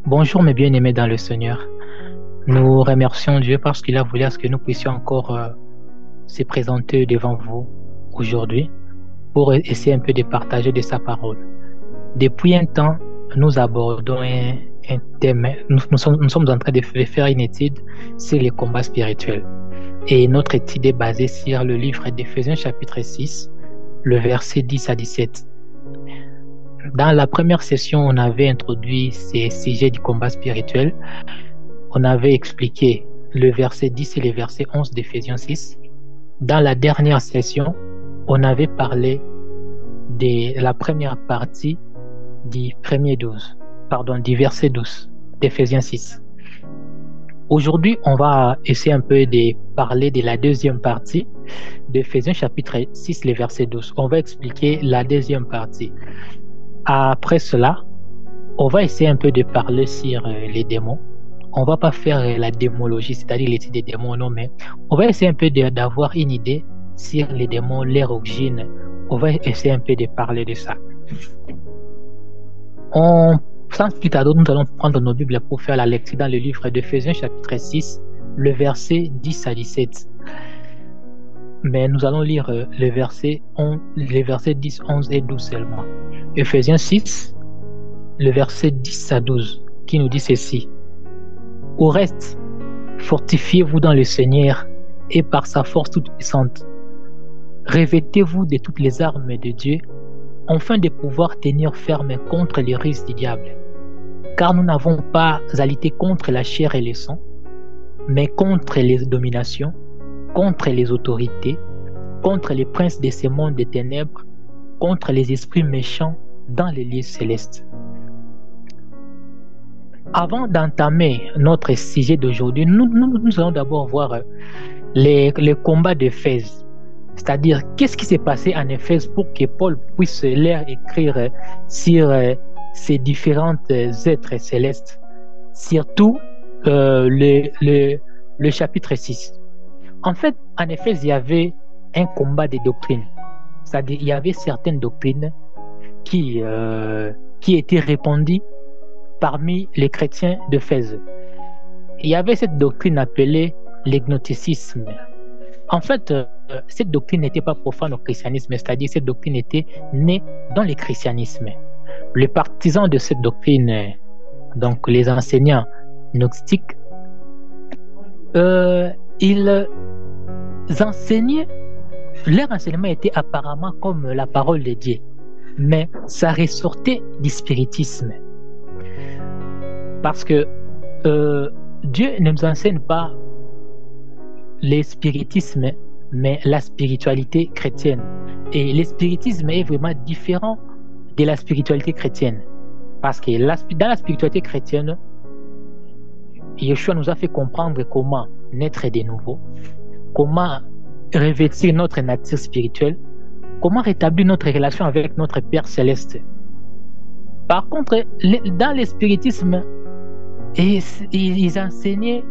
Bonjour mes bien-aimés dans le Seigneur. Nous remercions Dieu parce qu'il a voulu à ce que nous puissions encore se présenter devant vous aujourd'hui pour essayer un peu de partager de sa parole. Depuis un temps, nous abordons un thème, nous sommes en train de faire une étude sur les combats spirituels. Et notre étude est basée sur le livre d'Éphésiens chapitre 6, le verset 10 à 17. Dans la première session, on avait introduit ces sujets du combat spirituel. On avait expliqué le verset 10 et le verset 11 d'Éphésiens 6. Dans la dernière session, on avait parlé de la première partie du verset 12 d'Éphésiens 6. Aujourd'hui, on va essayer un peu de parler de la deuxième partie d'Éphésiens chapitre 6, le verset 12. On va expliquer la deuxième partie. Après cela, on va essayer un peu de parler sur les démons. On ne va pas faire la démologie, c'est-à-dire l'étude des démons, non, mais on va essayer un peu d'avoir une idée sur les démons, leur origine. On va essayer un peu de parler de ça. Sans plus tarder, nous allons prendre nos Bibles pour faire la lecture dans le livre d'Éphésiens chapitre 6, le verset 10 à 17. Mais nous allons lire les versets 10, 11 et 12 seulement. Éphésiens 6, le verset 10 à 12, qui nous dit ceci. Au reste, fortifiez-vous dans le Seigneur et par sa force toute puissante. Revêtez-vous de toutes les armes de Dieu, afin de pouvoir tenir ferme contre les ruses du diable. Car nous n'avons pas à lutter contre la chair et le sang, mais contre les dominations, contre les autorités, contre les princes de ce monde des ténèbres, contre les esprits méchants dans les lieux célestes. Avant d'entamer notre sujet d'aujourd'hui, nous allons d'abord voir les combats d'Éphèse. C'est-à-dire, qu'est-ce qui s'est passé en Éphèse pour que Paul puisse leur écrire sur ces différents êtres célestes, surtout le chapitre 6. En fait, en Éphèse, il y avait un combat de doctrines. C'est-à-dire, il y avait certaines doctrines qui étaient répandues parmi les chrétiens d'Éphèse. Il y avait cette doctrine appelée l'agnosticisme. En fait, cette doctrine n'était pas profane au christianisme, c'est-à-dire cette doctrine était née dans le christianisme. Les partisans de cette doctrine, donc les enseignants gnostiques, ils enseignaient, leur enseignement était apparemment comme la parole de Dieu, mais ça ressortait du spiritisme. Parce que Dieu ne nous enseigne pas le spiritisme, mais la spiritualité chrétienne. Et le spiritisme est vraiment différent de la spiritualité chrétienne. Parce que dans la spiritualité chrétienne, Yeshua nous a fait comprendre comment naître de nouveau, comment revêtir notre nature spirituelle, comment rétablir notre relation avec notre Père céleste. Par contre, dans le spiritisme, ils enseignaient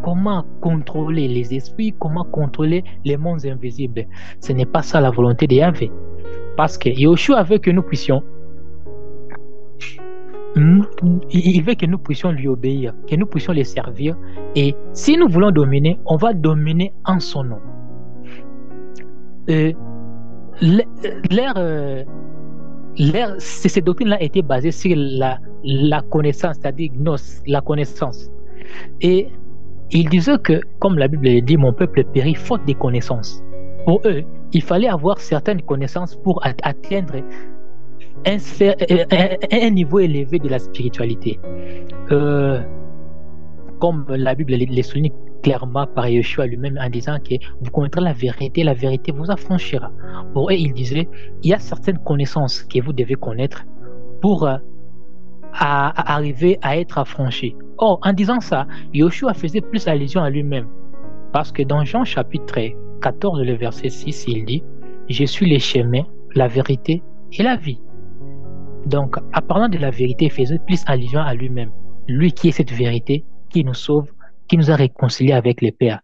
comment contrôler les esprits, comment contrôler les mondes invisibles. Ce n'est pas ça la volonté de Yahvé. Parce que Yeshua veut que nous puissions, il veut que nous puissions lui obéir, que nous puissions les servir. Et si nous voulons dominer, on va dominer en son nom. Ces doctrines-là étaient basées sur la connaissance, c'est-à-dire gnos, la connaissance. Et il disait que, comme la Bible le dit, mon peuple périt faute de connaissances. Pour eux, il fallait avoir certaines connaissances pour atteindre un niveau élevé de la spiritualité. Comme la Bible le souligne clairement par Yeshua lui-même en disant que vous connaîtrez la vérité vous affranchira. Pour eux, il disait, il y a certaines connaissances que vous devez connaître pour arriver à être affranchi. Or, en disant ça, Yeshua faisait plus allusion à lui-même. Parce que dans Jean chapitre 14, le verset 6, il dit, je suis le chemin, la vérité et la vie. Donc, en parlant de la vérité, il faisait plus allusion à lui-même. Lui qui est cette vérité, qui nous sauve, qui nous a réconciliés avec le Père.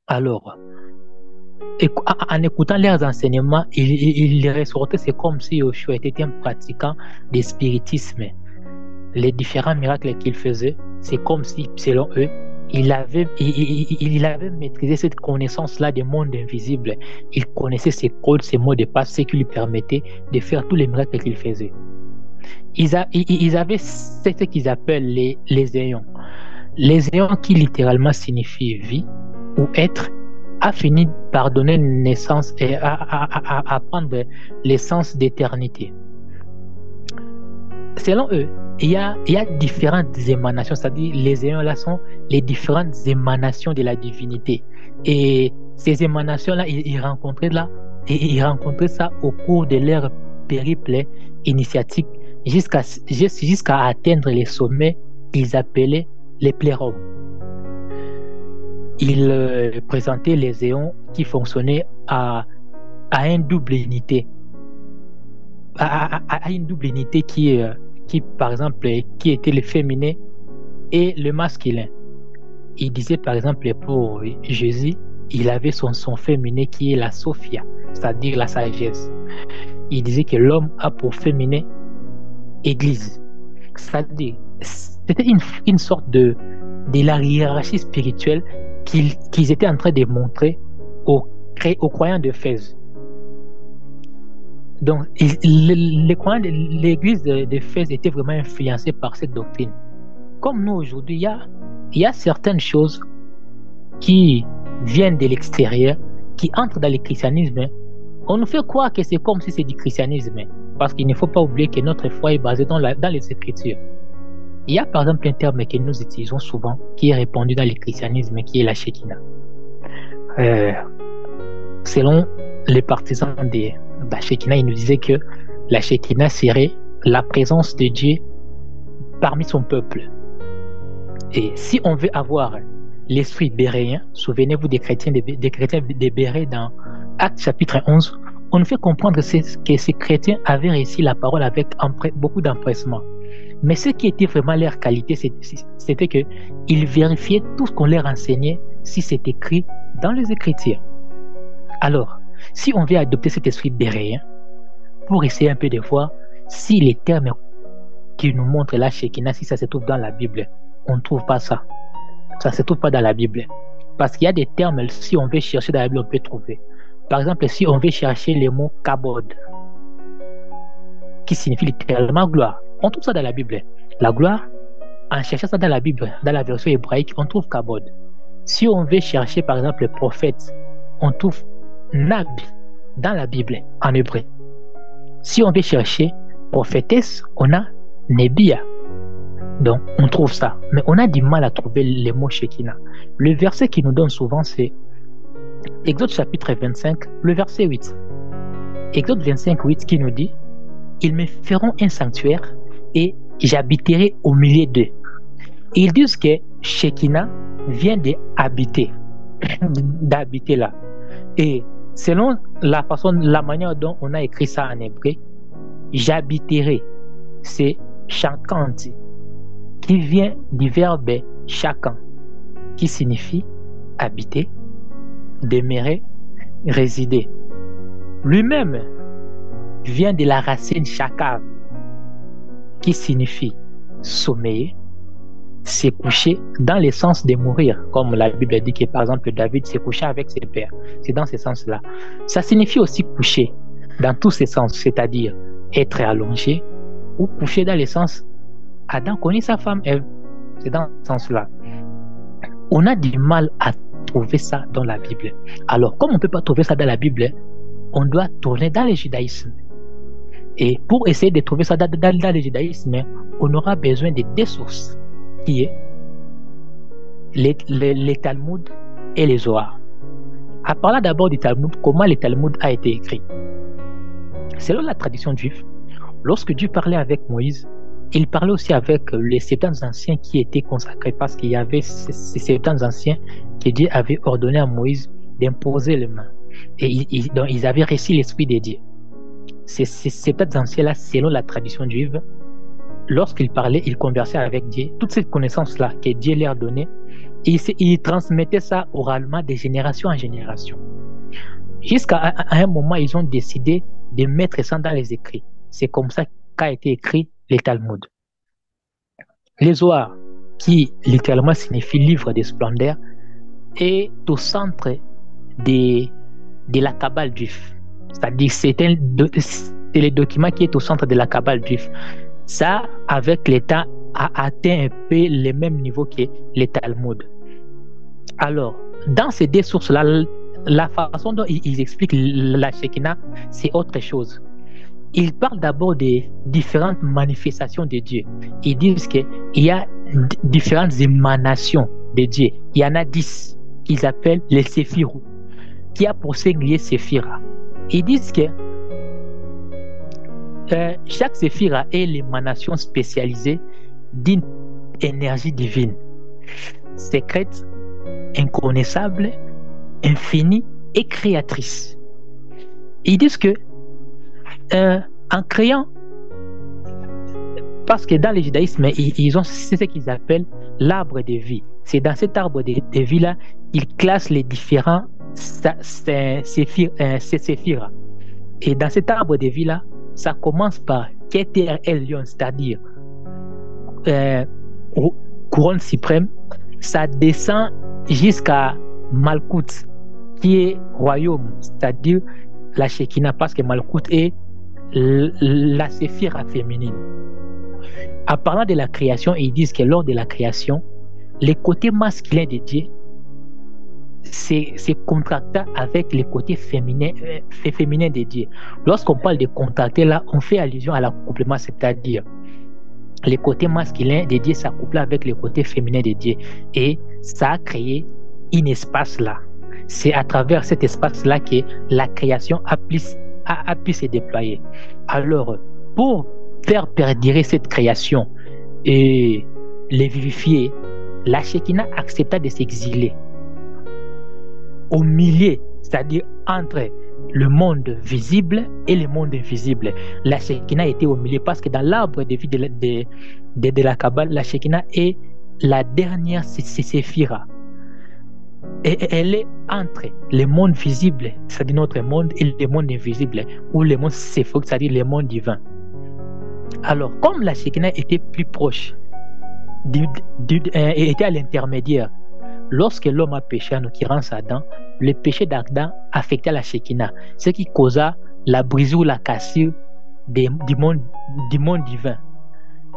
Alors, en écoutant leurs enseignements, il ressortait, c'est comme si Yoshua était un pratiquant de spiritisme. les différents miracles qu'il faisait, c'est comme si, selon eux, il avait maîtrisé cette connaissance-là des mondes invisibles. Il connaissait ses codes, ses mots de passe, ce qui lui permettait de faire tous les miracles qu'il faisait. Ils avaient ce qu'ils appellent les ayants. Les ayants qui littéralement signifient vie ou être, a fini par donner naissance et à prendre l'essence d'éternité. Selon eux, il y a différentes émanations, c'est-à-dire les ayants là sont les différentes émanations de la divinité. Et ces émanations-là, ils rencontraient ça au cours de leur périple initiatique jusqu'à atteindre les sommets qu'ils appelaient les pléromes. Ils présentaient les éons qui fonctionnaient à une double unité. À une double unité qui, par exemple, qui était le féminin et le masculin. Il disait, par exemple, pour Jésus, il avait son féminin qui est la Sophia, c'est-à-dire la sagesse. Il disait que l'homme a pour féminin Église. C'est-à-dire, c'était une sorte de la hiérarchie spirituelle qu'ils étaient en train de montrer aux croyants d'Éphèse. Donc, les croyants de l'église d'Éphèse étaient vraiment influencés par cette doctrine. Comme nous aujourd'hui, il y a certaines choses qui viennent de l'extérieur, qui entrent dans le christianisme. On nous fait croire que c'est comme si c'est du christianisme, parce qu'il ne faut pas oublier que notre foi est basée dans les Écritures. Il y a par exemple un terme que nous utilisons souvent, qui est répandu dans le christianisme, qui est la Shekinah. Selon les partisans de la Shekinah, ils nous disaient que la Shekinah serait la présence de Dieu parmi son peuple. Et si on veut avoir l'esprit béréen, souvenez-vous des chrétiens de Bérée dans Actes chapitre 11, on nous fait comprendre que ces chrétiens avaient réussi la parole avec beaucoup d'empressement. Mais ce qui était vraiment leur qualité, c'était qu'ils vérifiaient tout ce qu'on leur enseignait si c'est écrit dans les Écritures. Alors, si on veut adopter cet esprit béréen, pour essayer un peu de voir si les termes qui nous montrent la Shekinah, si ça se trouve dans la Bible, on ne trouve pas ça. Ça ne se trouve pas dans la Bible. Parce qu'il y a des termes, si on veut chercher dans la Bible, on peut trouver. Par exemple, si on veut chercher le mot kabod, qui signifie littéralement gloire, on trouve ça dans la Bible. La gloire, en cherchant ça dans la Bible, dans la version hébraïque, on trouve kabod. Si on veut chercher, par exemple, le prophète, on trouve Nabi dans la Bible, en hébreu. Si on veut chercher prophétesse, on a Nebia. Donc, on trouve ça. Mais on a du mal à trouver les mots Shekinah. Le verset qui nous donne souvent, c'est Exode chapitre 25, le verset 8. Exode 25, 8 qui nous dit « Ils me feront un sanctuaire et j'habiterai au milieu d'eux. » Ils disent que Shekinah vient d'habiter, d'habiter là. Et selon la manière dont on a écrit ça en hébreu, j'habiterai, c'est shakanti, qui vient du verbe shakan, qui signifie habiter, demeurer, résider. Lui-même vient de la racine shakav, qui signifie sommeiller, se coucher dans le sens de mourir, comme la Bible dit que par exemple David s'est couché avec ses pères. C'est dans ce sens-là. Ça signifie aussi coucher dans tous ces sens, c'est-à-dire être allongé ou coucher dans le sens Adam connaît sa femme Ève. C'est dans ce sens-là. On a du mal à trouver ça dans la Bible. Alors, comme on ne peut pas trouver ça dans la Bible, on doit tourner dans le judaïsme. Et pour essayer de trouver ça dans le judaïsme, on aura besoin de deux sources, qui est les Talmud et les Zohar. En parlant d'abord du Talmud, comment le Talmud a été écrit? Selon la tradition juive, lorsque Dieu parlait avec Moïse, il parlait aussi avec les 70 anciens qui étaient consacrés, parce qu'il y avait ces 70 anciens que Dieu avait ordonné à Moïse d'imposer les mains. Et donc, ils avaient reçu l'esprit de Dieu. Ces 70 anciens-là, selon la tradition juive, lorsqu'ils parlaient, ils conversaient avec Dieu. Toutes ces connaissances-là que Dieu leur donnait, ils transmettaient ça oralement de génération en génération. Jusqu'à un moment, ils ont décidé de mettre ça dans les écrits. C'est comme ça qu'a été écrit les Talmuds. Les Zohar, qui littéralement signifie livre de splendeur, est au centre de, de la Kabbale juive. C'est-à-dire c'est le document qui est au centre de la Kabbale juive. Ça, avec le temps, a atteint un peu le même niveau que le Talmud. Alors, dans ces deux sources-là, la façon dont ils expliquent la Shekinah, c'est autre chose. Ils parlent d'abord des différentes manifestations de Dieu. Ils disent qu'il y a différentes émanations de Dieu. Il y en a 10 qu'ils appellent les séphirou, qui a pour singulier séphira. Ils disent que chaque séphira est l'émanation spécialisée d'une énergie divine, secrète, inconnaissable, infinie et créatrice. Ils disent que en créant, parce que dans le judaïsme, ils ont c'est ce qu'ils appellent l'arbre de vie. C'est dans cet arbre de vie-là qu'ils classent les différents séphiras. Et dans cet arbre de vie-là, ça commence par Keter Elyon, c'est-à-dire couronne suprême. Ça descend jusqu'à Malkout, qui est royaume, c'est-à-dire la Shekinah, parce que Malkout est la séphira féminine. En parlant de la création, ils disent que lors de la création, le côté masculin de Dieu c'est contracté avec le côté féminin de Dieu. Lorsqu'on parle de contracter, là, on fait allusion à l'accouplement, c'est-à-dire le côté masculin de Dieu s'accouple avec le côté féminin de Dieu. Et ça a créé un espace-là. C'est à travers cet espace-là que la création a pu se déployer. Alors, pour faire perdurer cette création et les vivifier, la Shekinah accepta de s'exiler au milieu, c'est-à-dire entre le monde visible et le monde invisible. La Shekinah était au milieu parce que dans l'arbre de vie de la Kabbale, la Shekinah est la dernière séphira. Et elle est entre le monde visible, c'est-à-dire notre monde, et le monde invisible, ou le monde séphorique, c'est-à-dire le monde divin. Alors, comme la Shekinah était plus proche, était à l'intermédiaire, lorsque l'homme a péché, en l'occurrence Adam, le péché d'Adam affecta la Shekinah, ce qui causa la brisure ou la cassure du monde divin.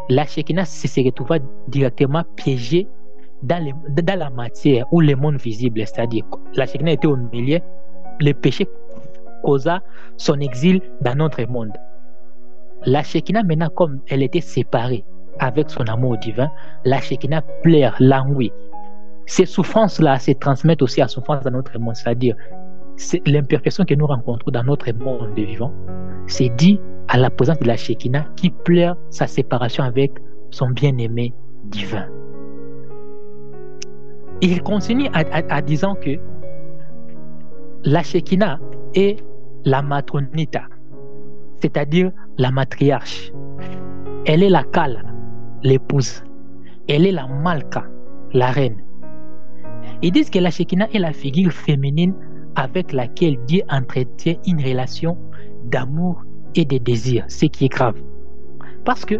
La Shekinah se retrouva directement piégée dans la matière ou le monde visible, c'est-à-dire la Shekinah était au milieu, le péché causa son exil dans notre monde. La Shekinah, maintenant, comme elle était séparée avec son amour divin, la Shekinah pleure, languit. Ces souffrances-là se transmettent aussi à souffrance dans notre monde, c'est-à-dire c'est l'imperfection que nous rencontrons dans notre monde de vivants, c'est dit à la présence de la Shekinah qui pleure sa séparation avec son bien-aimé divin. Il continue à disant que la Shekinah est la matronita, c'est-à-dire la matriarche. Elle est la Kala, l'épouse. Elle est la Malka, la reine. Ils disent que la Shekinah est la figure féminine avec laquelle Dieu entretient une relation d'amour et de désir, ce qui est grave. Parce que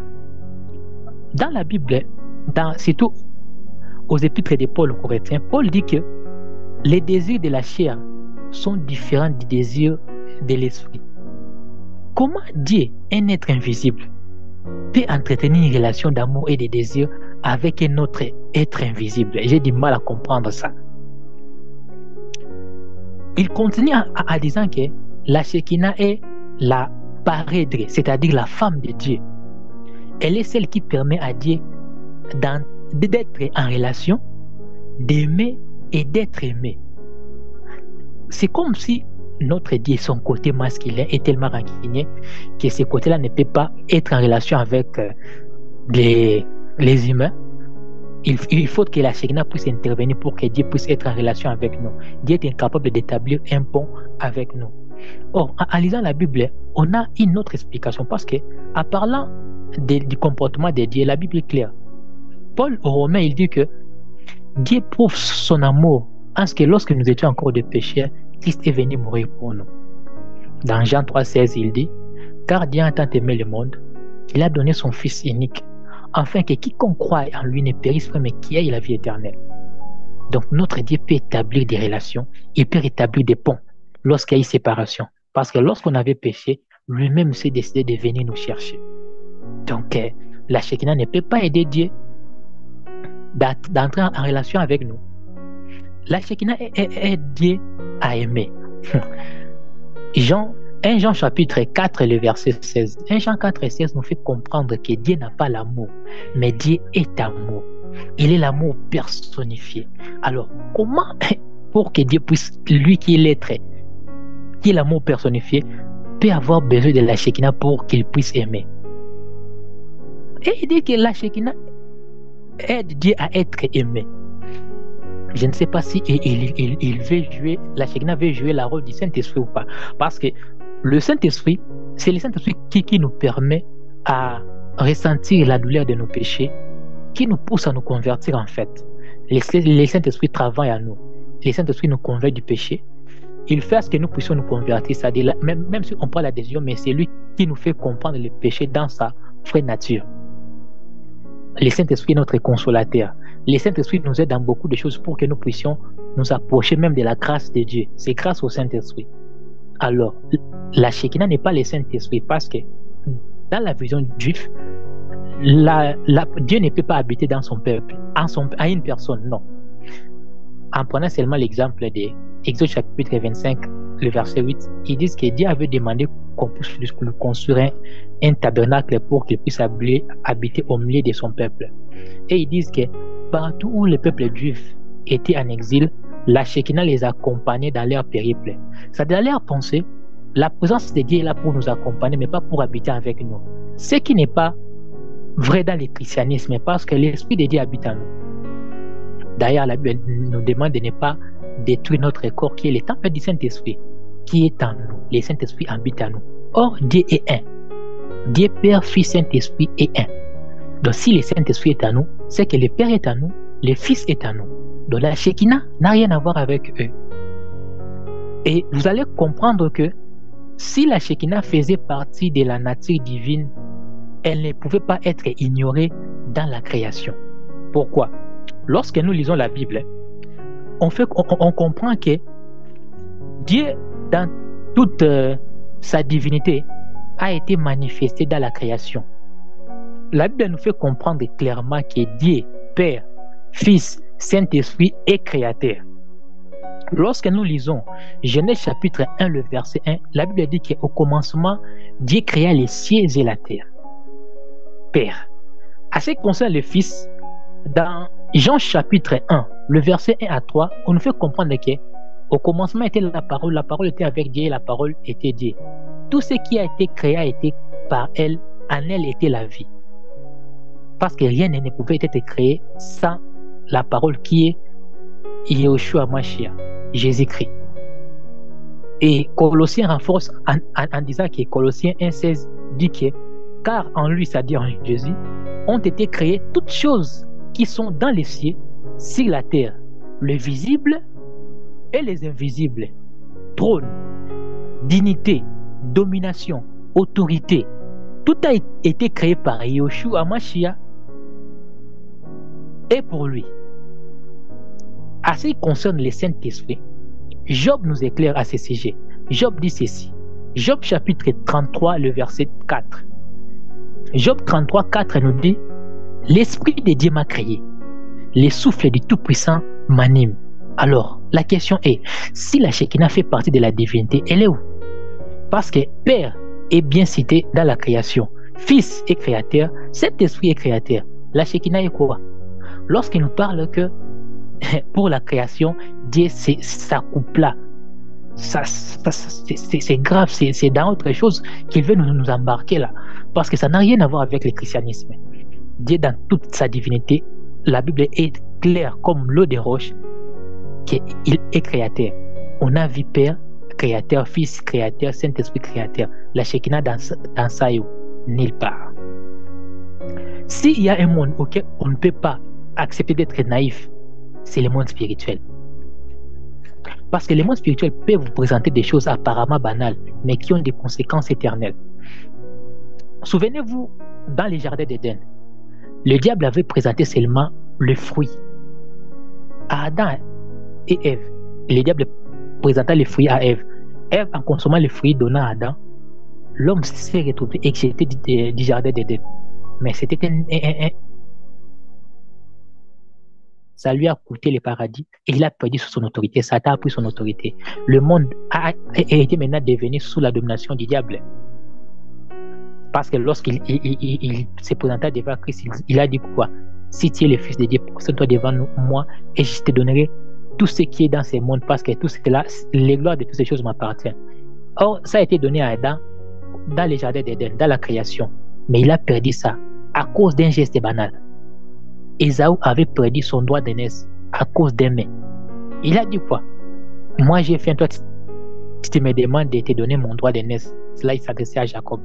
dans la Bible, surtout aux épîtres de Paul aux Corinthiens, Paul dit que les désirs de la chair sont différents du désir de l'esprit. Comment Dieu, un être invisible, peut entretenir une relation d'amour et de désir avec un autre être invisible? J'ai du mal à comprendre ça. Il continue en disant que la Shekinah est la parèdre, c'est-à-dire la femme de Dieu. Elle est celle qui permet à Dieu d'être en relation, d'aimer et d'être aimé. C'est comme si notre Dieu, son côté masculin, est tellement rancunier que ce côté-là ne peut pas être en relation avec les humains. Il faut que la Shekinah puisse intervenir pour que Dieu puisse être en relation avec nous. Dieu est incapable d'établir un pont avec nous. Or, en lisant la Bible, on a une autre explication parce que, en parlant du comportement de Dieu, la Bible est claire. Paul aux Romains, il dit que Dieu prouve son amour en ce que lorsque nous étions encore des pécheurs, Christ est venu mourir pour nous. Dans Jean 3,16, il dit: car Dieu a tant aimé le monde qu'il a donné son Fils unique, afin que quiconque croit en lui ne périsse pas, mais qui ait la vie éternelle. Donc, notre Dieu peut établir des relations, il peut rétablir des ponts lorsqu'il y a une séparation. Parce que lorsqu'on avait péché, lui-même s'est décidé de venir nous chercher. Donc, la Shekinah ne peut pas aider Dieu d'entrer en relation avec nous. La Shekinah aide Dieu à aimer. 1 Jean chapitre 4, le verset 16. 1 Jean 4, 16 nous fait comprendre que Dieu n'a pas l'amour, mais Dieu est amour. Il est l'amour personnifié. Alors, comment, pour que Dieu puisse, lui qui est l'être, qui est l'amour personnifié, peut avoir besoin de la Shekinah pour qu'il puisse aimer? Et il dit que la Shekinah aide Dieu à être aimé. Je ne sais pas si il veut jouer, la Shekinah veut jouer le rôle du Saint-Esprit ou pas. Parce que le Saint-Esprit, c'est le Saint-Esprit qui nous permet à ressentir la douleur de nos péchés, qui nous pousse à nous convertir en fait. Le Saint-Esprit travaille à nous. Le Saint-Esprit nous convainc du péché. Il fait à ce que nous puissions nous convertir. C'est-à-dire, même si on prend la décision, mais c'est lui qui nous fait comprendre le péché dans sa vraie nature. Le Saint-Esprit est notre consolateur. Le Saint-Esprit nous aide dans beaucoup de choses pour que nous puissions nous approcher même de la grâce de Dieu. C'est grâce au Saint-Esprit. Alors, la Shekinah n'est pas le Saint-Esprit parce que dans la vision juive, Dieu ne peut pas habiter dans son peuple, à une personne, non. En prenant seulement l'exemple de Exode chapitre 25, le verset 8, ils disent que Dieu avait demandé qu'on puisse lui construire un tabernacle pour qu'il puisse habiter au milieu de son peuple. Et ils disent que partout où le peuple juif était en exil, la Shekinah les accompagnait dans leur périple. C'est-à-dire, dans leur pensée, la présence de Dieu est là pour nous accompagner, mais pas pour habiter avec nous. Ce qui n'est pas vrai dans le christianisme, parce que l'Esprit de Dieu habite en nous. D'ailleurs, la Bible nous demande de ne pas détruire notre corps, qui est le temple du Saint-Esprit, qui est en nous. Le Saint-Esprit habite en nous. Or, Dieu est un. Dieu Père, Fils, Saint-Esprit est un. Donc, si le Saint-Esprit est en nous, c'est que le Père est en nous, le Fils est en nous. Donc, la Shekinah n'a rien à voir avec eux. Et vous allez comprendre que si la Shekinah faisait partie de la nature divine, elle ne pouvait pas être ignorée dans la création. Pourquoi? Lorsque nous lisons la Bible, on comprend que Dieu, dans toute sa divinité, a été manifesté dans la création. La Bible nous fait comprendre clairement que Dieu, Père, Fils, Saint-Esprit est créateur. Lorsque nous lisons Genèse chapitre 1, le verset 1, la Bible dit qu'au commencement, Dieu créa les cieux et la terre. Père. À ce qui concerne le Fils, dans Jean chapitre 1, le verset 1 à 3, on nous fait comprendre qu'au commencement était la parole était avec Dieu et la parole était Dieu. Tout ce qui a été créé a été par elle, en elle était la vie. Parce que rien ne pouvait être créé sans la parole qui est Yeshua Mashiach, Jésus-Christ. Et Colossiens renforce en disant que Colossiens 1,16 dit que car en lui, c'est-à-dire en Jésus, ont été créées toutes choses qui sont dans les cieux, sur la terre, le visible et les invisibles, trône, dignité, domination, autorité. Tout a été créé par Yeshua Mashiach et pour lui. À ce qui concerne le Saint-Esprit, Job nous éclaire à ce sujet. Job dit ceci. Job chapitre 33, le verset 4. Job 33, 4 nous dit « L'Esprit de Dieu m'a créé. Le souffle du Tout-Puissant m'anime. » Alors, la question est, si la Shekinah fait partie de la divinité, elle est où? Parce que Père est bien cité dans la création. Fils est créateur, cet esprit est créateur. La Shekinah est quoi? Lorsqu'il nous parle que pour la création, Dieu s'accoupla. C'est grave, c'est dans autre chose qu'il veut nous embarquer là. Parce que ça n'a rien à voir avec le christianisme. Dieu, dans toute sa divinité, la Bible est claire comme l'eau des roches qu'il est créateur. On a vu Père, créateur, Fils, créateur, Saint-Esprit, créateur. La Shekinah dans ça est nulle part. S'il y a un monde auquel on ne peut pas accepter d'être naïf, c'est le monde spirituel. Parce que le monde spirituel peut vous présenter des choses apparemment banales, mais qui ont des conséquences éternelles. Souvenez-vous, dans les jardins d'Éden, Le diable avait présenté seulement le fruit à Adam et Ève. Le diable présenta le fruit à Ève. Ève, en consommant le fruit donné à Adam, l'homme s'est retrouvé éjecté du jardin d'Éden. Mais c'était ça lui a coûté le paradis et il a perdu son autorité. Satan a pris son autorité. Le monde a été maintenant devenu sous la domination du diable. Parce que lorsqu'il s'est présenté devant Christ, il a dit quoi? Si tu es le Fils de Dieu, présente-toi devant moi et je te donnerai tout ce qui est dans ce monde parce que tout cela, les gloires de toutes ces choses m'appartiennent. Or, ça a été donné à Adam dans le jardin d'Éden, dans la création. Mais il a perdu ça à cause d'un geste banal. Ésaü avait perdu son droit d'aînesse à cause d'un mais. Il a dit quoi? Moi j'ai faim, toi tu me demandes de te donner mon droit d'aînesse. Là, il s'adressait à Jacob.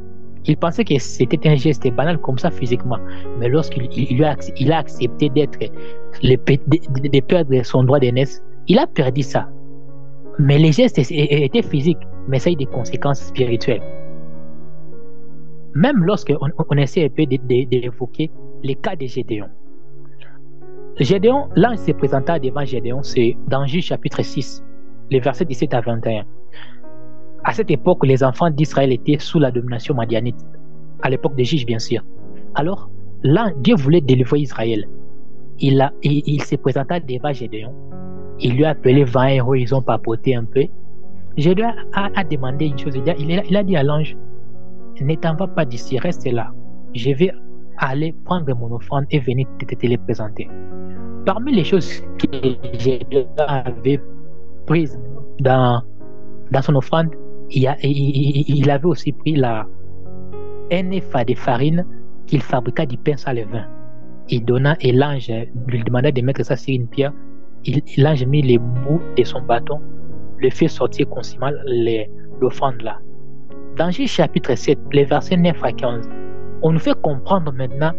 Il pensait que c'était un geste banal comme ça physiquement. Mais lorsqu'il a accepté de perdre son droit d'aînesse, il a perdu ça. Mais les gestes étaient physiques, mais ça a eu des conséquences spirituelles. Même lorsqu'on essaie un peu d'évoquer les cas de Gédéon. Gédéon, l'ange se présenta devant Gédéon, c'est dans Juge chapitre 6, les versets 17 à 21. À cette époque, les enfants d'Israël étaient sous la domination madianite, à l'époque des juges, bien sûr. Alors, là, Dieu voulait délivrer Israël. Il se présenta devant Gédéon. Il lui a appelé 20 héros, ils ont papoté un peu. Gédéon a demandé une chose. Il a dit à l'ange, ne t'en va pas d'ici, reste là. Je vais aller prendre mon offrande et venir te les présenter. Parmi les choses que Gédéon avait prises dans son offrande, il avait aussi pris un épha de farine qu'il fabriqua du pain sans levain. Il donna et l'ange lui demanda de mettre ça sur une pierre. L'ange mit les bouts de son bâton, le fait sortir consciemment l'offrande là. Dans Juge chapitre 7, les versets 9 à 15, on nous fait comprendre maintenant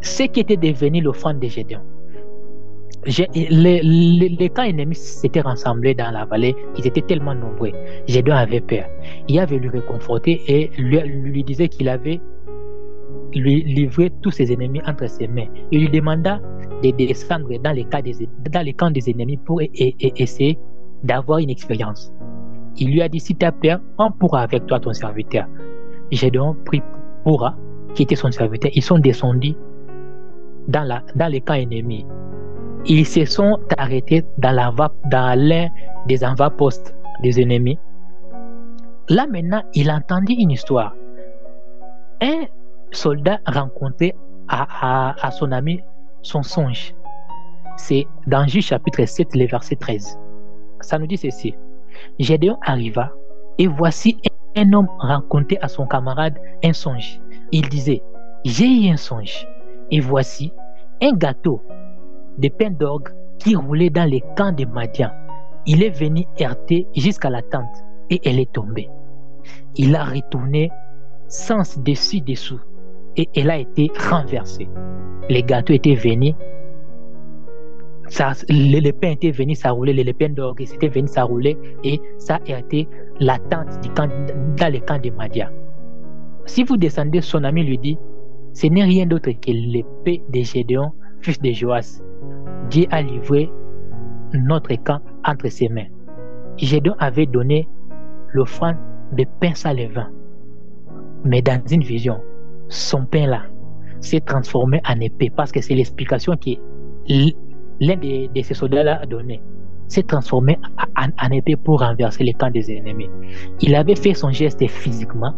ce qui était devenu l'offrande de Gédéon. Les camps ennemis s'étaient rassemblés dans la vallée, ils étaient tellement nombreux. Gédéon avait peur. Il avait lui réconforter et lui disait qu'il avait lui livré tous ses ennemis entre ses mains. Il lui demanda de descendre dans les camps des ennemis pour essayer d'avoir une expérience. Il lui a dit, si tu as peur, on pourra avec toi ton serviteur. Gédéon prit Pura, qui était son serviteur. Ils sont descendus dans les camps ennemis. Ils se sont arrêtés dans l'un des avant-postes des ennemis. Là maintenant, il entendit une histoire. Un soldat rencontrait à son ami son songe. C'est dans Juge chapitre 7, le verset 13. Ça nous dit ceci. Gédéon arriva et voici un homme rencontrait à son camarade un songe. Il disait, j'ai eu un songe et voici un gâteau de pain d'orgue qui roulait dans les camps de Madian. Il est venu heurter jusqu'à la tente et elle est tombée. Il a retourné sens dessus-dessous et elle a été renversée. Les gâteaux étaient venus, le pain était venu s'enrouler, le pain d'orgue était venu s'enrouler et ça a été la tente dans le camp de Madian. Si vous descendez, son ami lui dit, ce n'est rien d'autre que l'épée de Gédéon, fils de Joas. Dieu a livré notre camp entre ses mains. Gédéon avait donné l'offrande de pain sans levain. Mais dans une vision, son pain là s'est transformé en épée parce que c'est l'explication que l'un de ces soldats-là a donné. S'est transformé en épée pour renverser les camps des ennemis. Il avait fait son geste physiquement,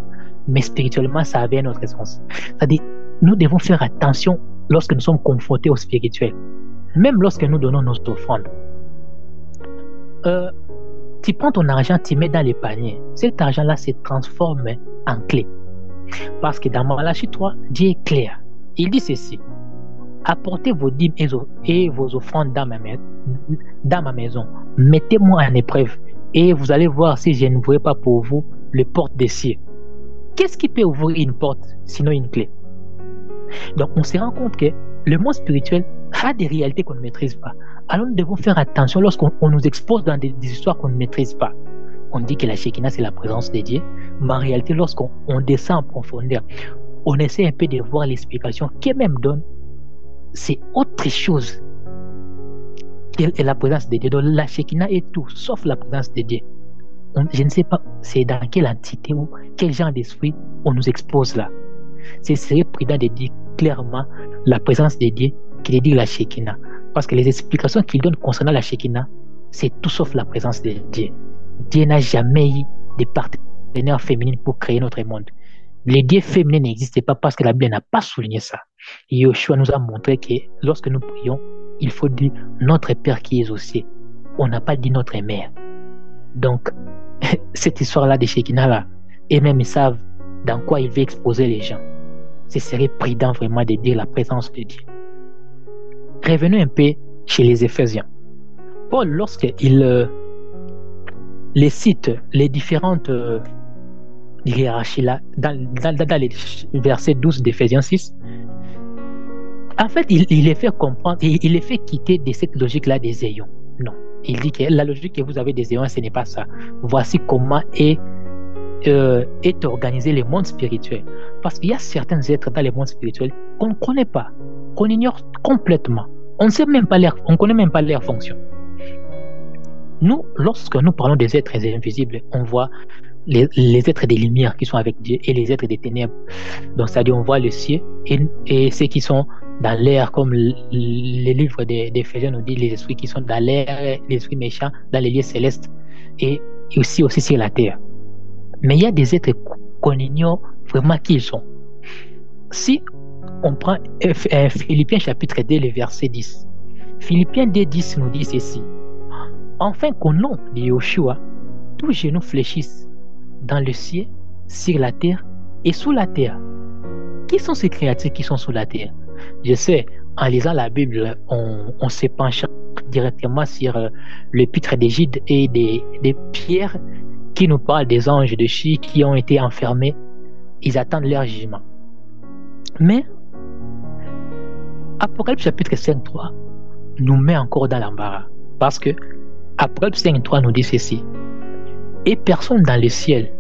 mais spirituellement, ça avait un autre sens. C'est-à-dire, nous devons faire attention lorsque nous sommes confrontés au spirituel. Même lorsque nous donnons nos offrandes. Tu prends ton argent, tu mets dans les paniers. Cet argent-là se transforme en clé. Parce que dans Malachie 3, Dieu est clair. Il dit ceci. Apportez vos dîmes et vos offrandes dans ma maison. Mettez-moi en épreuve et vous allez voir si je n'ouvrirai pas pour vous les portes des cieux. Qu'est-ce qui peut ouvrir une porte sinon une clé? Donc on se rend compte que le monde spirituel a des réalités qu'on ne maîtrise pas. Alors nous devons faire attention lorsqu'on nous expose dans des histoires qu'on ne maîtrise pas. On dit que la Shekinah c'est la présence de Dieu, mais en réalité lorsqu'on descend en profondeur, on essaie un peu de voir l'explication qu'elle-même donne c'est autre chose que la présence de Dieu. Donc la Shekinah est tout, sauf la présence de Dieu. Je ne sais pas c'est dans quelle entité ou quel genre d'esprit on nous expose là. Ce serait prudent de dire clairement la présence de Dieu que de dire la Shekinah. Parce que les explications qu'il donne concernant la Shekinah, c'est tout sauf la présence de Dieu. Dieu n'a jamais eu de partenaire féminine pour créer notre monde. Les dieux féminins n'existaient pas parce que la Bible n'a pas souligné ça. Et Yoshua nous a montré que lorsque nous prions, il faut dire notre Père qui est aux cieux. On n'a pas dit notre mère. Donc, cette histoire-là de Shekinah-là, et même ils savent dans quoi il veut exposer les gens. Ce serait prudent vraiment de dire la présence de Dieu. Revenons un peu chez les Éphésiens. Paul, lorsqu'il les cite, les différentes hiérarchies là, dans les versets 12 d'Éphésiens 6, en fait, il les fait comprendre, il les fait quitter de cette logique-là des ayons. Non. Il dit que la logique que vous avez des ayons, ce n'est pas ça. Voici comment est organisé le monde spirituel. Parce qu'il y a certains êtres dans le monde spirituel qu'on ne connaît pas, qu'on ignore complètement. On ne connaît même pas leur fonction. Nous, lorsque nous parlons des êtres invisibles, on voit les êtres des lumières qui sont avec Dieu et les êtres des ténèbres. Donc, c'est-à-dire, on voit le ciel et ceux qui sont dans l'air, comme les livres d'Éphésiens nous disent, les esprits qui sont dans l'air, les esprits méchants dans les lieux célestes et aussi sur la terre. Mais il y a des êtres qu'on ignore vraiment qui ils sont. Si on prend Philippiens chapitre 2, le verset 10, Philippiens 2, 10 nous dit ceci. Enfin qu'au nom de Yoshua, tous genoux fléchissent dans le ciel, sur la terre et sous la terre. Qui sont ces créatures qui sont sous la terre? Je sais, en lisant la Bible, on se penche directement sur l'épître d'Égide et des pierres qui nous parlent des anges de Chi qui ont été enfermés. Ils attendent leur jugement. Mais Apocalypse chapitre 5.3 nous met encore dans l'embarras. Parce que Apocalypse 5.3 nous dit ceci. Et personne dans le ciel,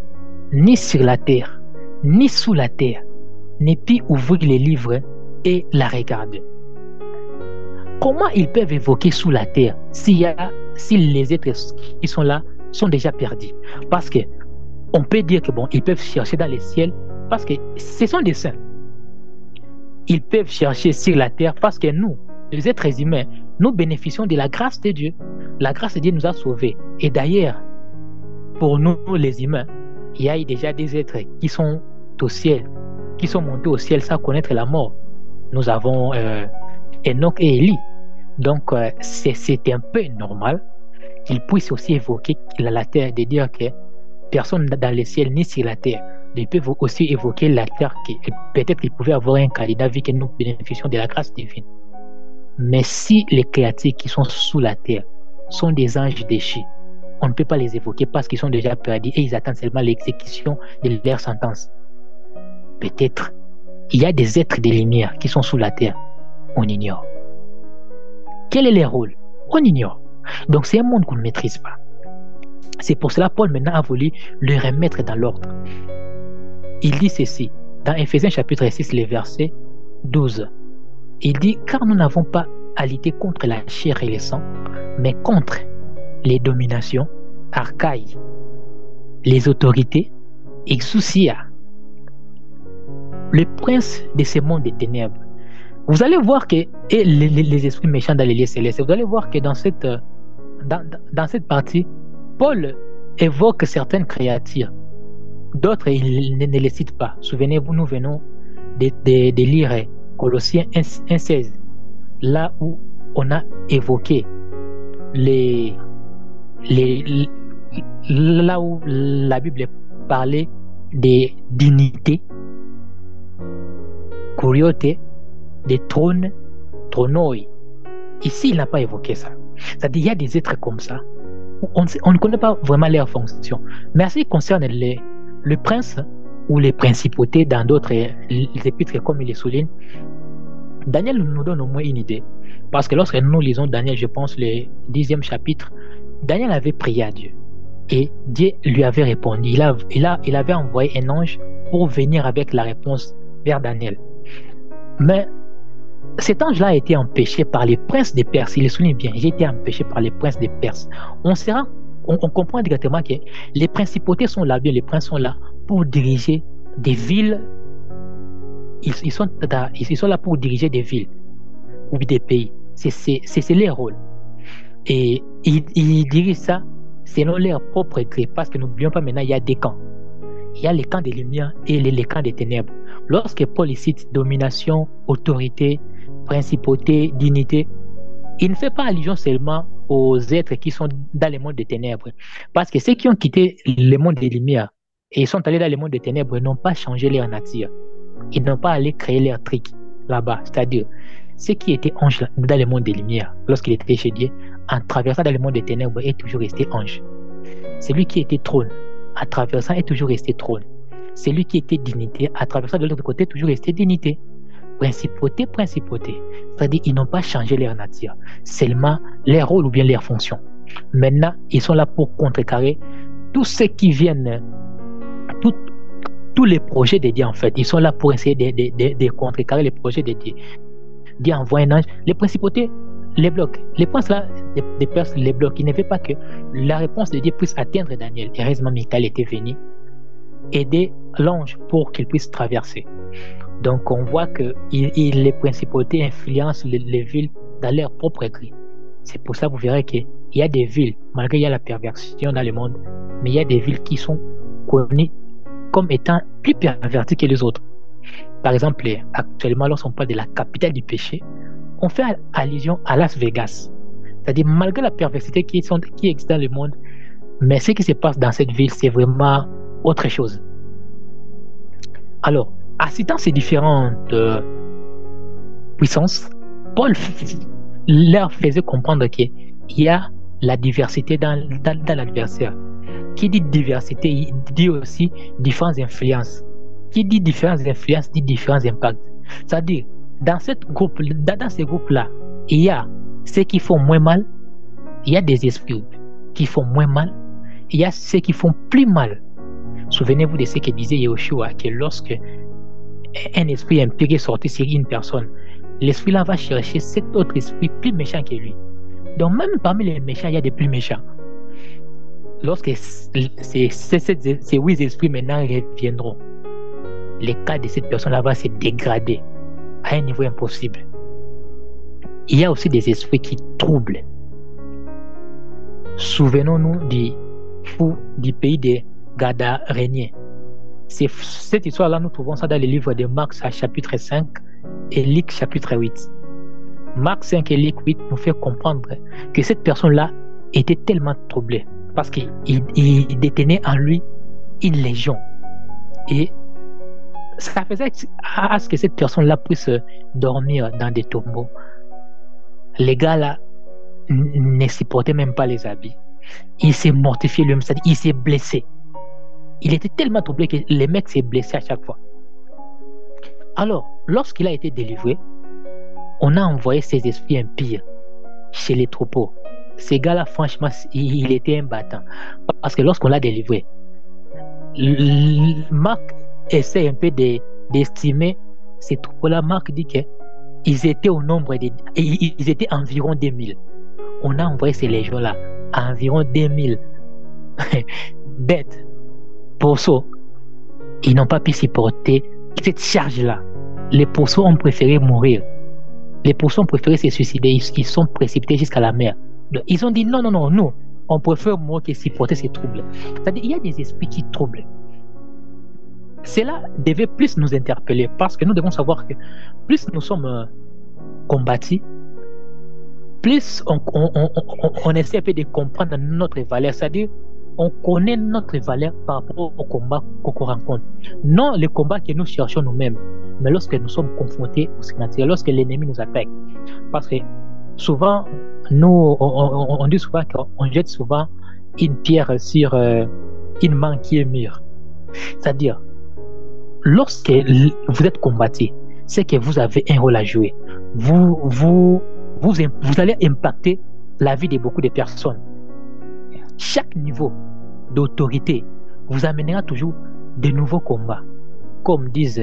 ni sur la terre, ni sous la terre, ne peut ouvrir les livres et la regarder. Comment ils peuvent évoquer sous la terre si les êtres qui sont là sont déjà perdus? Parce que on peut dire que ils peuvent chercher dans les ciels parce que ce sont des saints. Ils peuvent chercher sur la terre parce que nous, les êtres humains, nous bénéficions de la grâce de Dieu. La grâce de Dieu nous a sauvés. Et d'ailleurs, pour nous, les humains, il y a déjà des êtres qui sont au ciel, qui sont montés au ciel sans connaître la mort. Nous avons Enoch et Élie. Donc, c'est un peu normal qu'ils puissent aussi évoquer la terre, de dire que personne dans le ciel ni sur la terre. Ils peuvent aussi évoquer la terre, peut-être qu'ils pouvaient avoir un candidat vu que nous bénéficions de la grâce divine. Mais si les créatures qui sont sous la terre sont des anges déchus, on ne peut pas les évoquer parce qu'ils sont déjà perdus et ils attendent seulement l'exécution de leur sentence. Peut-être il y a des êtres de lumière qui sont sous la terre, on ignore. Quel est leur rôle? On ignore. Donc c'est un monde qu'on ne maîtrise pas. C'est pour cela que Paul maintenant a voulu le remettre dans l'ordre. Il dit ceci, dans Éphésiens chapitre 6, le verset 12. Il dit, car nous n'avons pas à lutter contre la chair et le sang, mais contre les dominations, archaïs, les autorités, exousia, le prince de ce monde des ténèbres. Vous allez voir que, et les esprits méchants dans les lieux célestes, vous allez voir que dans cette partie, Paul évoque certaines créatures. D'autres, il ne les cite pas. Souvenez-vous, nous venons de lire Colossiens 1,16, là où on a évoqué là où la Bible parlait des dignités, curioté, des trônes, tronoi. Ici, il n'a pas évoqué ça. C'est-à-dire, il y a des êtres comme ça. On ne connaît pas vraiment leur fonction. Mais en ce qui concerne le prince ou les principautés dans d'autres épîtres, comme il les souligne, Daniel nous donne au moins une idée. Parce que lorsque nous lisons Daniel, je pense, le 10e chapitre, Daniel avait prié à Dieu. Et Dieu lui avait répondu. Il avait envoyé un ange pour venir avec la réponse vers Daniel. Mais Cet ange-là a été empêché par les princes des Perses. Il le souligne bien. J'ai été empêché par les princes des Perses. On comprend directement que les principautés sont là, bien les princes sont là pour diriger des villes. Ils sont là pour diriger des villes ou des pays. C'est leur rôle. Et ils dirigent ça selon leur propre gré. Parce que n'oublions pas maintenant, il y a des camps. Il y a les camps des lumières et les camps des ténèbres. Lorsque Paul cite domination, autorité, principauté, dignité, il ne fait pas allusion seulement aux êtres qui sont dans le monde des ténèbres. Parce que ceux qui ont quitté le monde des lumières et sont allés dans le monde des ténèbres n'ont pas changé leur nature. Ils n'ont pas allé créer leur truc là-bas. C'est-à-dire, ceux qui étaient anges dans le monde des lumières, lorsqu'il était chez Dieu, en traversant dans le monde des ténèbres, est toujours resté ange. Celui qui était trône, à traversant, est toujours resté trône. Celui qui était dignité, à traversant de l'autre côté, est toujours resté dignité. Principauté, principauté. C'est-à-dire, ils n'ont pas changé leur nature, seulement leur rôle ou bien leur fonction. Maintenant, ils sont là pour contrecarrer tous ceux qui viennent, tous les projets de Dieu, en fait. Ils sont là pour essayer de contrecarrer les projets de Dieu. Dieu envoie un ange. Les principautés les bloquent. Les princes là, des personnes les bloquent. Ils ne veulent pas que la réponse de Dieu puisse atteindre Daniel. Heureusement, Michael était venu aider l'ange pour qu'il puisse traverser. Donc, on voit que les principautés influencent les villes dans leur propre gré. C'est pour ça que vous verrez qu'il y a des villes, malgré qu'il y a la perversion dans le monde, mais il y a des villes qui sont connues comme étant plus perverties que les autres. Par exemple, actuellement, lorsqu'on parle de la capitale du péché, on fait allusion à Las Vegas. C'est-à-dire, malgré la perversité qui existe dans le monde, mais ce qui se passe dans cette ville, c'est vraiment autre chose. Alors, en citant ces différentes puissances, Paul leur faisait comprendre qu'il y a la diversité dans l'adversaire. Qui dit diversité, il dit aussi différentes influences. Qui dit différentes influences, dit différents impacts. C'est-à-dire, dans ces groupes-là, il y a ceux qui font moins mal, il y a des esprits qui font moins mal, il y a ceux qui font plus mal. Souvenez-vous de ce que disait Yahushua, que lorsque un esprit impur est sorti sur une personne, l'esprit-là va chercher cet autre esprit plus méchant que lui. Donc même parmi les méchants, il y a des plus méchants. Lorsque ces 8 esprits maintenant reviendront, le cas de cette personne-là va se dégrader à un niveau impossible. Il y a aussi des esprits qui troublent. Souvenons-nous du pays des Gadaréniens. Cette histoire-là, nous trouvons ça dans les livres de Marc chapitre 5 et Luc chapitre 8. Marc 5 et Luc 8 nous fait comprendre que cette personne-là était tellement troublée parce qu'il détenait en lui une légion. Et ça faisait à ce que cette personne-là puisse dormir dans des tombeaux. Les gars-là ne supportaient même pas les habits. Il s'est mortifié lui-même, c'est-à-dire il s'est blessé. Il était tellement troublé que les mecs s'est blessé à chaque fois. Alors, lorsqu'il a été délivré, on a envoyé ses esprits impies chez les troupeaux. Ces gars-là, franchement, il était un battant. Parce que lorsqu'on l'a délivré, Marc essaie un peu d'estimer ces troupeaux-là. Marc dit qu'ils étaient au nombre ils étaient environ 2000. On a envoyé ces légions-là à environ 2000 bêtes, pourceaux. Ils n'ont pas pu supporter cette charge-là. Les pourceaux ont préféré mourir. Les pourceaux ont préféré se suicider. Ils sont précipités jusqu'à la mer. Donc, ils ont dit non, nous, on préfère mourir que supporter ces troubles. C'est-à-dire, il y a des esprits qui troublent. Cela devait plus nous interpeller parce que nous devons savoir que plus nous sommes combattus, plus on essaie un peu de comprendre notre valeur. C'est-à-dire, on connaît notre valeur par rapport au combat qu'on rencontre. Non le combat que nous cherchons nous-mêmes, mais lorsque nous sommes confrontés au surnaturel, lorsque l'ennemi nous attaque. Parce que souvent, nous, on dit souvent qu'on jette souvent une pierre sur une main qui est mûre. C'est-à-dire, lorsque vous êtes combattu, c'est que vous avez un rôle à jouer. Vous allez impacter la vie de beaucoup de personnes. Chaque niveau d'autorité vous amènera toujours de nouveaux combats. Comme disent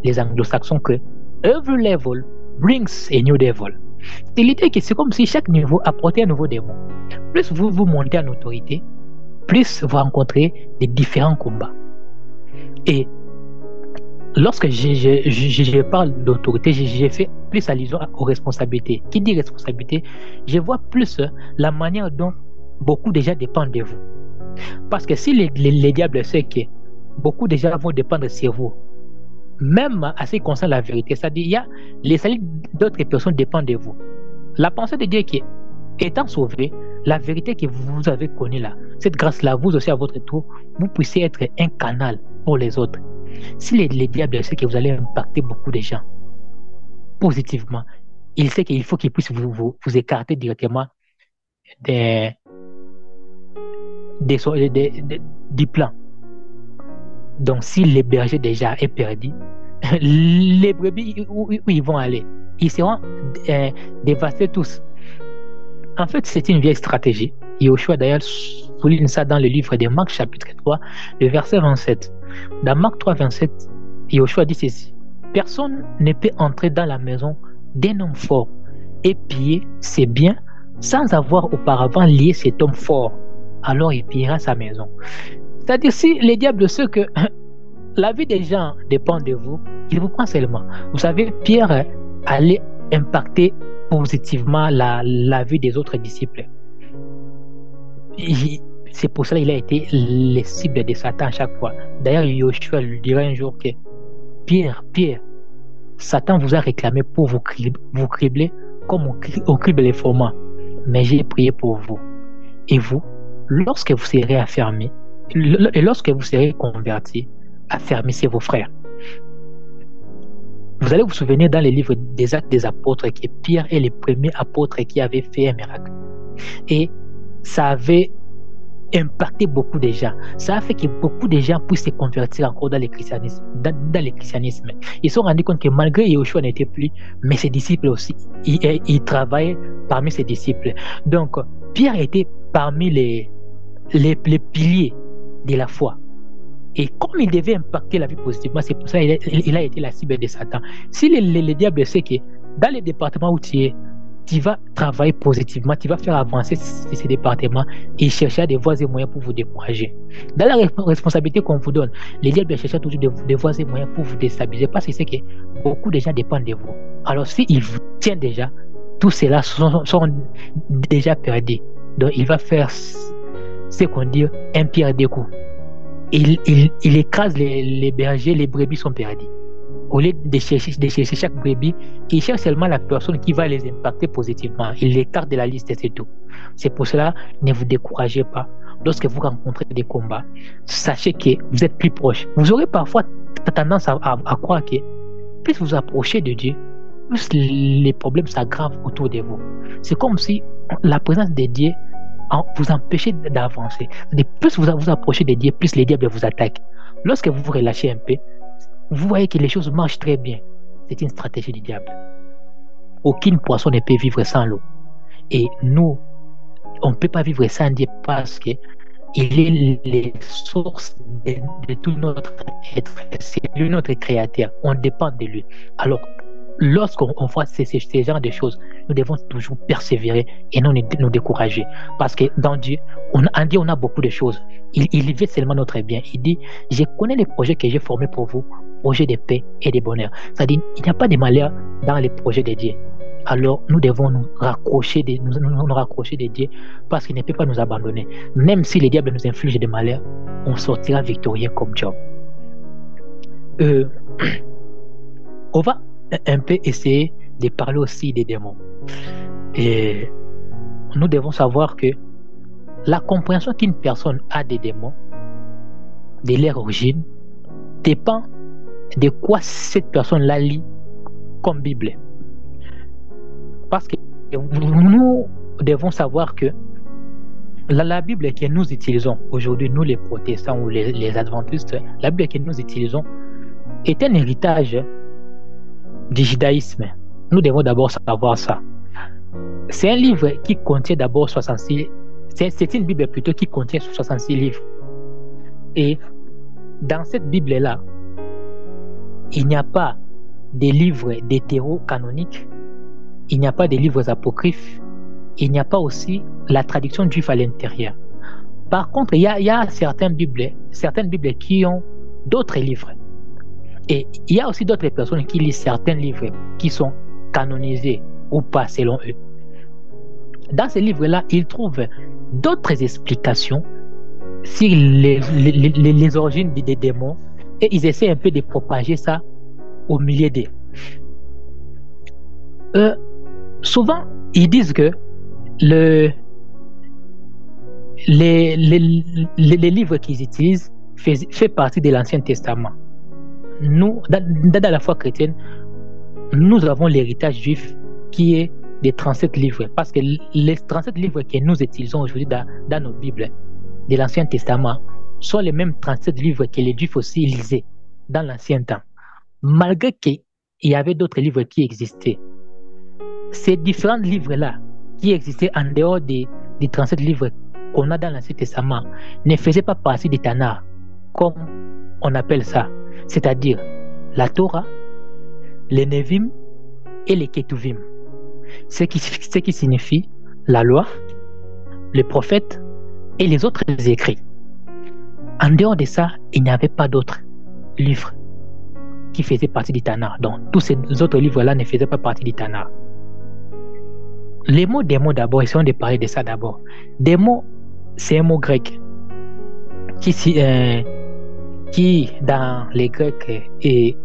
les anglo-saxons que every level brings a new devil. C'est l'idée que c'est comme si chaque niveau apportait un nouveau démon. Plus vous montez en autorité, plus vous rencontrez des différents combats. Et lorsque je parle d'autorité, j'ai fait plus allusion aux responsabilités. Qui dit responsabilité, je vois plus la manière dont beaucoup déjà dépendent de vous. Parce que si les diables savent que beaucoup déjà vont dépendre sur vous, même à ce qui concerne la vérité, c'est-à-dire il y a les saluts d'autres personnes dépendent de vous. La pensée de Dieu est que, étant sauvé, la vérité que vous avez connue là, cette grâce-là, vous aussi à votre tour, vous puissiez être un canal pour les autres. Si les diables savent que vous allez impacter beaucoup de gens positivement, il sait qu'il faut qu'ils puissent vous écarter directement du plan. Donc, si le berger déjà est perdu, les brebis, où ils vont aller? Ils seront dévastés tous. En fait, c'est une vieille stratégie. Yoshua d'ailleurs souligne ça dans le livre de Marc chapitre 3, le verset 27. Dans Marc 3, 27, Yoshua dit ceci. Personne ne peut entrer dans la maison d'un homme fort et piller ses biens sans avoir auparavant lié cet homme fort. Alors il pillera sa maison. C'est-à-dire, si les diables savent que la vie des gens dépend de vous, il vous prend seulement. Vous savez, Pierre allait impacter positivement la vie des autres disciples. C'est pour cela qu'il a été les cibles de Satan à chaque fois. D'ailleurs, Yoshua lui dira un jour que Pierre, Satan vous a réclamé pour vous cribler comme on crible les froment. Mais j'ai prié pour vous. Et vous, lorsque vous serez affermis, et lorsque vous serez convertis, affermissez vos frères. Vous allez vous souvenir dans les livres des Actes des Apôtres que Pierre est le premier apôtre qui avait fait un miracle. Et ça avait impacté beaucoup de gens. Ça a fait que beaucoup de gens puissent se convertir encore dans le christianisme. Ils se sont rendus compte que malgré Yoshua n'était plus, mais ses disciples aussi, ils travaillaient parmi ses disciples. Donc, Pierre était parmi les piliers de la foi. Et comme il devait impacter la vie positivement, c'est pour ça qu'il a été la cible de Satan. Si les diables savent que dans les départements où tu es, tu vas travailler positivement, tu vas faire avancer ces départements et chercher des voies et moyens pour vous décourager. Dans la responsabilité qu'on vous donne, les diables cherchent toujours des voies et moyens pour vous déstabiliser parce que c'est que beaucoup de gens dépendent de vous. Alors s'ils vous tiennent déjà, tous ceux-là sont déjà perdus. Donc il va faire ce qu'on dit un pierre deux coups. Il écrase les bergers, les brebis sont perdus. Au lieu de chercher chaque brebis, il cherche seulement la personne qui va les impacter positivement. Il l'écarte de la liste et c'est tout. C'est pour cela, ne vous découragez pas. Lorsque vous rencontrez des combats, sachez que vous êtes plus proche. Vous aurez parfois tendance à croire que plus vous approchez de Dieu, plus les problèmes s'aggravent autour de vous. C'est comme si la présence de Dieu vous empêchez d'avancer. Plus vous vous approchez de Dieu, plus les diables vous attaquent. Lorsque vous vous relâchez un peu, vous voyez que les choses marchent très bien. C'est une stratégie du diable. Aucune poisson ne peut vivre sans l'eau. Et nous, on ne peut pas vivre sans Dieu parce qu'il est les sources de tout notre être. C'est lui notre créateur. On dépend de lui. Alors, lorsqu'on voit ces genres de choses, nous devons toujours persévérer et non nous décourager. Parce que dans Dieu, on a beaucoup de choses. Il veut seulement notre bien. Il dit, je connais les projets que j'ai formés pour vous, projets de paix et de bonheur. C'est-à-dire, il n'y a pas de malheur dans les projets de Dieu. Alors, nous devons nous raccrocher de Dieu parce qu'il ne peut pas nous abandonner. Même si les diables nous infligent des malheurs, on sortira victorieux comme Job. On va un peu essayer de parler aussi des démons. Et nous devons savoir que la compréhension qu'une personne a des démons, de leur origine, dépend de quoi cette personne-là lit comme Bible. Parce que nous devons savoir que la Bible que nous utilisons aujourd'hui, nous les protestants ou les adventistes, la Bible que nous utilisons est un héritage du judaïsme. Nous devons d'abord savoir ça. C'est un livre qui contient d'abord 66... C'est une Bible plutôt qui contient 66 livres. Et dans cette Bible-là, il n'y a pas des livres d'hétéro-canoniques, il n'y a pas de livres apocryphes, il n'y a pas aussi la traduction juive à l'intérieur. Par contre, il y a certaines Bibles qui ont d'autres livres. Et il y a aussi d'autres personnes qui lisent certains livres qui sont canonisés ou pas selon eux. Dans ces livres-là, ils trouvent d'autres explications sur les origines des démons et ils essaient un peu de propager ça au milieu d'eux. Souvent, ils disent que les livres qu'ils utilisent fait partie de l'Ancien Testament. Nous, dans la foi chrétienne, nous avons l'héritage juif qui est des 37 livres. Parce que les 37 livres que nous utilisons aujourd'hui dans nos Bibles de l'Ancien Testament sont les mêmes 37 livres que les Juifs aussi lisaient dans l'Ancien temps. Malgré qu'il y avait d'autres livres qui existaient. Ces différents livres-là qui existaient en dehors des 37 livres qu'on a dans l'Ancien Testament ne faisaient pas partie des Tanakh, comme on appelle ça. C'est-à-dire la Torah, les Nevim et les Ketuvim. Ce qui signifie la loi, les prophètes et les autres écrits. En dehors de ça, il n'y avait pas d'autres livres qui faisaient partie du Tanakh. Donc, tous ces autres livres-là ne faisaient pas partie du Tanakh. Les mots démons d'abord, essayons de parler de ça d'abord. Démon, c'est un mot grec qui dans les Grecs,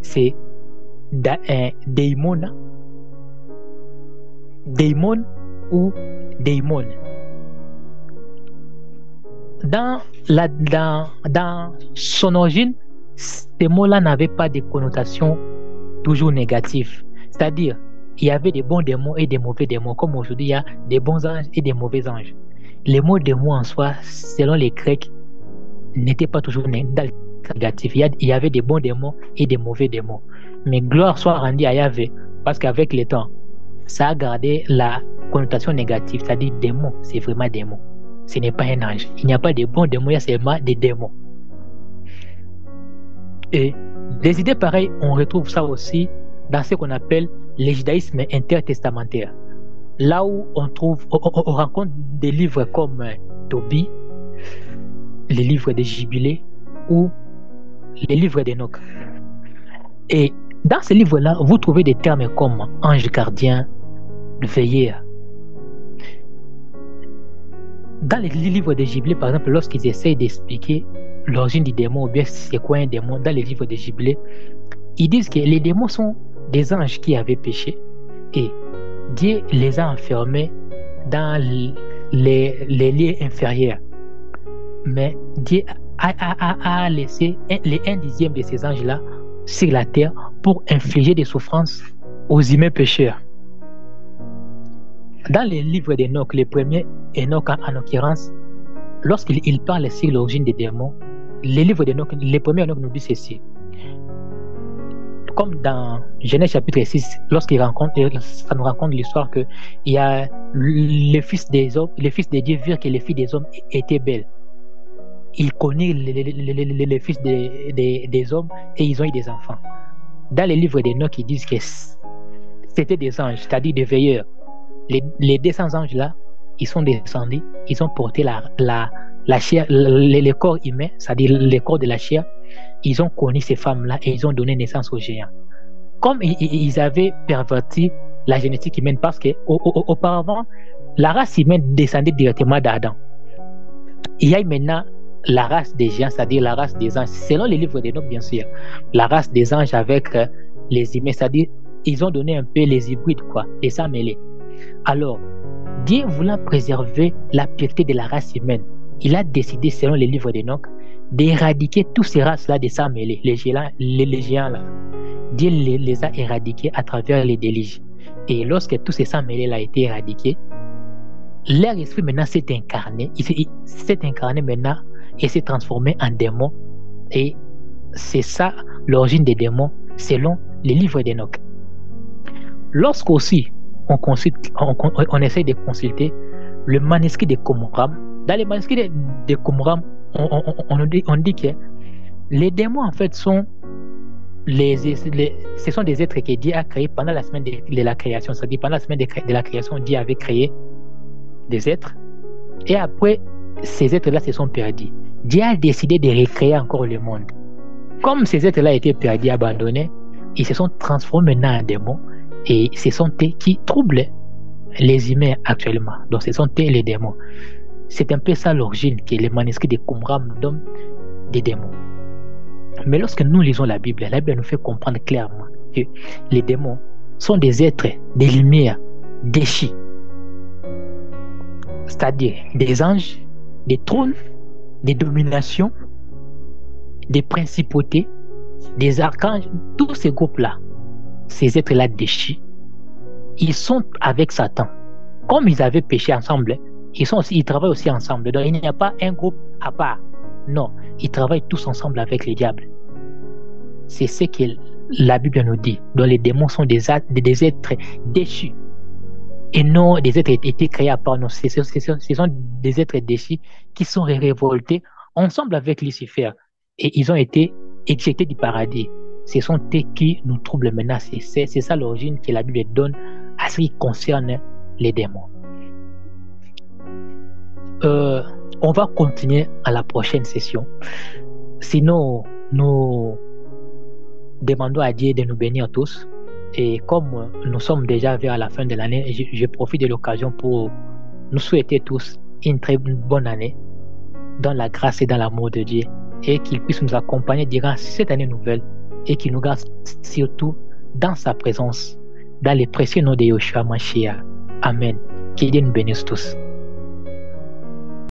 c'est daimon ou daimon. Dans son origine, ces mots-là n'avaient pas de connotation toujours négative. C'est-à-dire, il y avait des bons démons et des mauvais démons, comme aujourd'hui, il y a des bons anges et des mauvais anges. Les mots démons en soi, selon les Grecs, n'étaient pas toujours négatifs. Il y avait des bons démons et des mauvais démons. Mais gloire soit rendue à Yahvé, parce qu'avec le temps, ça a gardé la connotation négative, c'est-à-dire démon, c'est vraiment démon. Ce n'est pas un ange. Il n'y a pas de bons démons, il y a seulement des démons. Et des idées pareilles, on retrouve ça aussi dans ce qu'on appelle le judaïsme intertestamentaire. Là où on rencontre des livres comme Tobie, les livres des Jubilés ou les livres d'Enoch. Et dans ces livres-là, vous trouvez des termes comme ange gardien, veilleur. Dans les livres des Jubilés, par exemple, lorsqu'ils essayent d'expliquer l'origine du démon ou bien c'est quoi un démon, dans les livres des Jubilés, ils disent que les démons sont des anges qui avaient péché et Dieu les a enfermés dans les lieux inférieurs. Mais Dieu a laissé les 1/10 de ces anges-là sur la terre pour infliger des souffrances aux humains pécheurs. Dans les livres d'Enoch, les premiers Enoch en l'occurrence, lorsqu'il parle sur l'origine des démons, les livres d'Enoch, les premiers Enoch nous disent ceci. Comme dans Genèse chapitre 6, ça nous raconte l'histoire qu'il y a les fils des hommes, les fils de Dieu virent que les filles des hommes étaient belles. Il connaît les fils des hommes et ils ont eu des enfants. Dans les livres d'Enoch, ils disent que c'était des anges, c'est-à-dire des veilleurs. Les 200 anges-là, ils sont descendus, ils ont porté la chair, les corps humains, c'est-à-dire les corps de la chair. Ils ont connu ces femmes-là et ils ont donné naissance aux géants. Comme ils avaient perverti la génétique humaine, parce qu'auparavant, la race humaine descendait directement d'Adam. Il y a maintenant la race des géants, c'est-à-dire la race des anges, selon les livres d'Enoch, bien sûr. La race des anges avec les humains, c'est-à-dire ils ont donné un peu les hybrides, et ça mêlé. Alors, Dieu voulant préserver la pureté de la race humaine, il a décidé, selon les livres d'Enoch, d'éradiquer toutes ces races-là de sang mêlé, les géants-là. Dieu les a éradiqués à travers les déluges. Et lorsque tous ces sangs mêlés-là ont été éradiqués, leur esprit maintenant s'est incarné. Il s'est incarné maintenant et s'est transformé en démon. Et c'est ça l'origine des démons, selon les livres d'Enoch. Lorsqu'aussi on essaie de consulter le manuscrit de Qumran, dans les manuscrits de Qumran, on dit que les démons en fait sont ce sont des êtres que Dieu a créés pendant la semaine de la création. C'est-à-dire, pendant la semaine de la création, Dieu avait créé des êtres. Et après, ces êtres-là se sont perdus. Dieu a décidé de recréer encore le monde. Comme ces êtres-là étaient perdus, abandonnés, ils se sont transformés maintenant en démons. Et ce sont eux qui troublent les humains actuellement. Donc, ce sont eux les démons. C'est un peu ça l'origine que les manuscrits de Qumran donnent des démons. Mais lorsque nous lisons la Bible nous fait comprendre clairement que les démons sont des êtres, des lumières déchus. C'est-à-dire des anges, des trônes, des dominations, des principautés, des archanges, tous ces groupes-là, ces êtres-là déchus, ils sont avec Satan. Comme ils avaient péché ensemble, ils travaillent aussi ensemble. Donc il n'y a pas un groupe à part. Non, ils travaillent tous ensemble avec les diables. C'est ce que la Bible nous dit. Donc les démons sont des êtres déchus. Et non des êtres été créés à part. Non, ce sont des êtres déchus qui sont révoltés ensemble avec Lucifer. Et ils ont été éjectés du paradis. Ce sont eux qui nous troublent maintenant. C'est ça l'origine que la Bible donne à ce qui concerne les démons. On va continuer à la prochaine session. Sinon, nous demandons à Dieu de nous bénir tous. Et comme nous sommes déjà vers la fin de l'année, je profite de l'occasion pour nous souhaiter tous une très bonne année dans la grâce et dans l'amour de Dieu, et qu'il puisse nous accompagner durant cette année nouvelle et qu'il nous garde surtout dans sa présence, dans les précieux noms de Yeshua Mashiach. Amen. Que Dieu nous bénisse tous.